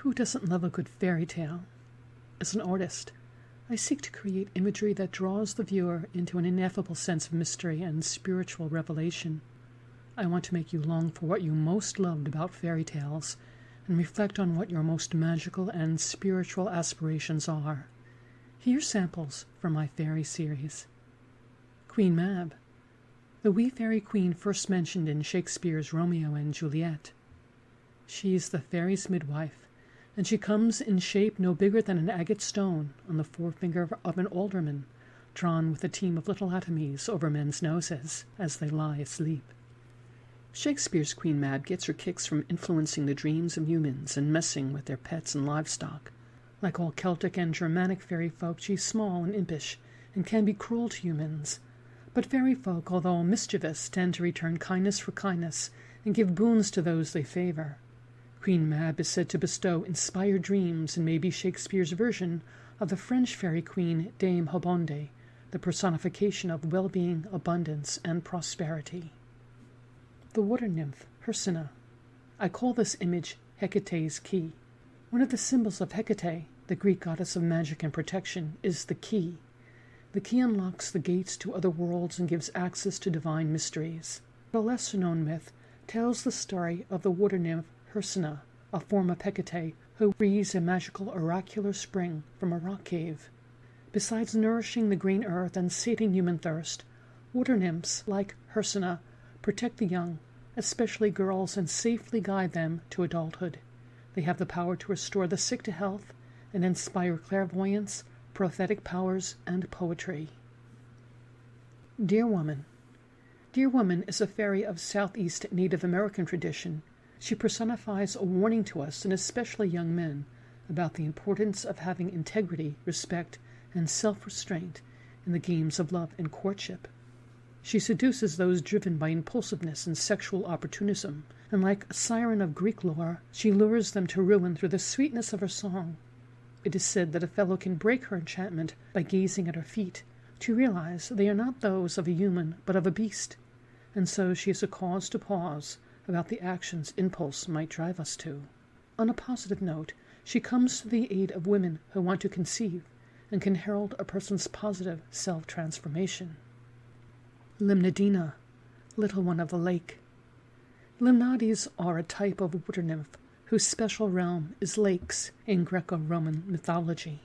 Who doesn't love a good fairy tale? As an artist, I seek to create imagery that draws the viewer into an ineffable sense of mystery and spiritual revelation. I want to make you long for what you most loved about fairy tales and reflect on what your most magical and spiritual aspirations are. Here's samples from my fairy series. Queen Mab, the wee fairy queen first mentioned in Shakespeare's Romeo and Juliet. She's the fairy's midwife, and she comes in shape no bigger than an agate stone on the forefinger of an alderman, drawn with a team of little atomies over men's noses as they lie asleep. Shakespeare's Queen Mab gets her kicks from influencing the dreams of humans and messing with their pets and livestock. Like all Celtic and Germanic fairy folk, she's small and impish and can be cruel to humans. But fairy folk, although mischievous, tend to return kindness for kindness and give boons to those they favor. Queen Mab is said to bestow inspired dreams and may be Shakespeare's version of the French fairy queen Dame Hobonde, the personification of well-being, abundance, and prosperity. The water nymph, Hersina. I call this image Hecate's key. One of the symbols of Hecate, the Greek goddess of magic and protection, is the key. The key unlocks the gates to other worlds and gives access to divine mysteries. A lesser-known myth tells the story of the water nymph Hersina, a form of Hecate who breathes a magical oracular spring from a rock cave. Besides nourishing the green earth and sating human thirst, water nymphs, like Hersina, protect the young, especially girls, and safely guide them to adulthood. They have the power to restore the sick to health and inspire clairvoyance, prophetic powers, and poetry. Dear Woman. Dear Woman is a fairy of Southeast Native American tradition. She personifies a warning to us, and especially young men, about the importance of having integrity, respect, and self-restraint in the games of love and courtship. She seduces those driven by impulsiveness and sexual opportunism, and like a siren of Greek lore, she lures them to ruin through the sweetness of her song. It is said that a fellow can break her enchantment by gazing at her feet, to realize they are not those of a human but of a beast, and so she is a cause to pause about the actions impulse might drive us to. On a positive note, she comes to the aid of women who want to conceive and can herald a person's positive self-transformation. Limnadina, Little One of the Lake. Limnades are a type of water nymph whose special realm is lakes in Greco-Roman mythology.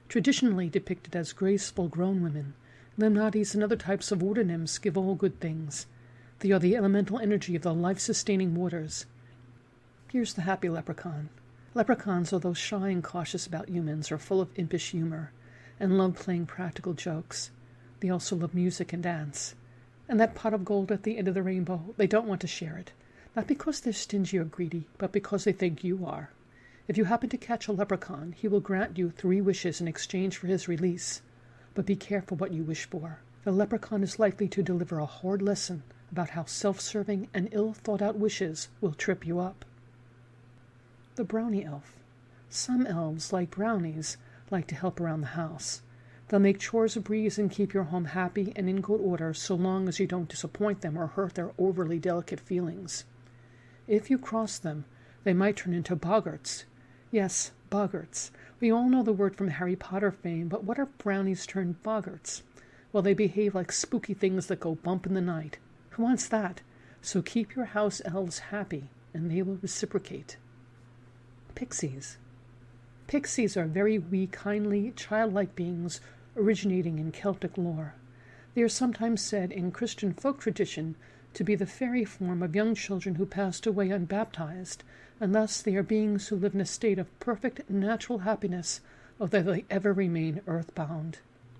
Traditionally depicted as graceful grown women, Limnades and other types of water nymphs give all good things. They are the elemental energy of the life-sustaining waters. Here's the happy leprechaun. Leprechauns, although shy and cautious about humans, are full of impish humor and love playing practical jokes. They also love music and dance. And that pot of gold at the end of the rainbow, they don't want to share it. Not because they're stingy or greedy, but because they think you are. If you happen to catch a leprechaun, he will grant you 3 wishes in exchange for his release. But be careful what you wish for. The leprechaun is likely to deliver a hard lesson about how self-serving and ill-thought-out wishes will trip you up. The Brownie Elf. Some elves, like brownies, like to help around the house. They'll make chores a breeze and keep your home happy and in good order so long as you don't disappoint them or hurt their overly delicate feelings. If you cross them, they might turn into boggarts. Yes, boggarts. We all know the word from Harry Potter fame, but what are brownies turned boggarts? Well, they behave like spooky things that go bump in the night. Who wants that? So keep your house elves happy, and they will reciprocate. Pixies. Pixies are very wee, kindly, childlike beings originating in Celtic lore. They are sometimes said in Christian folk tradition to be the fairy form of young children who passed away unbaptized, and thus they are beings who live in a state of perfect natural happiness, although they ever remain earthbound.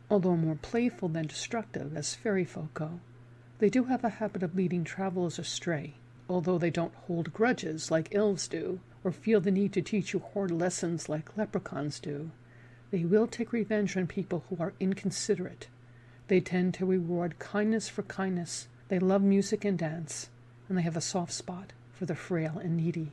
Although more playful than destructive as fairy folk go, they do have a habit of leading travelers astray, although they don't hold grudges like elves do, or feel the need to teach you hard lessons like leprechauns do. They will take revenge on people who are inconsiderate. They tend to reward kindness for kindness. They love music and dance, and they have a soft spot for the frail and needy.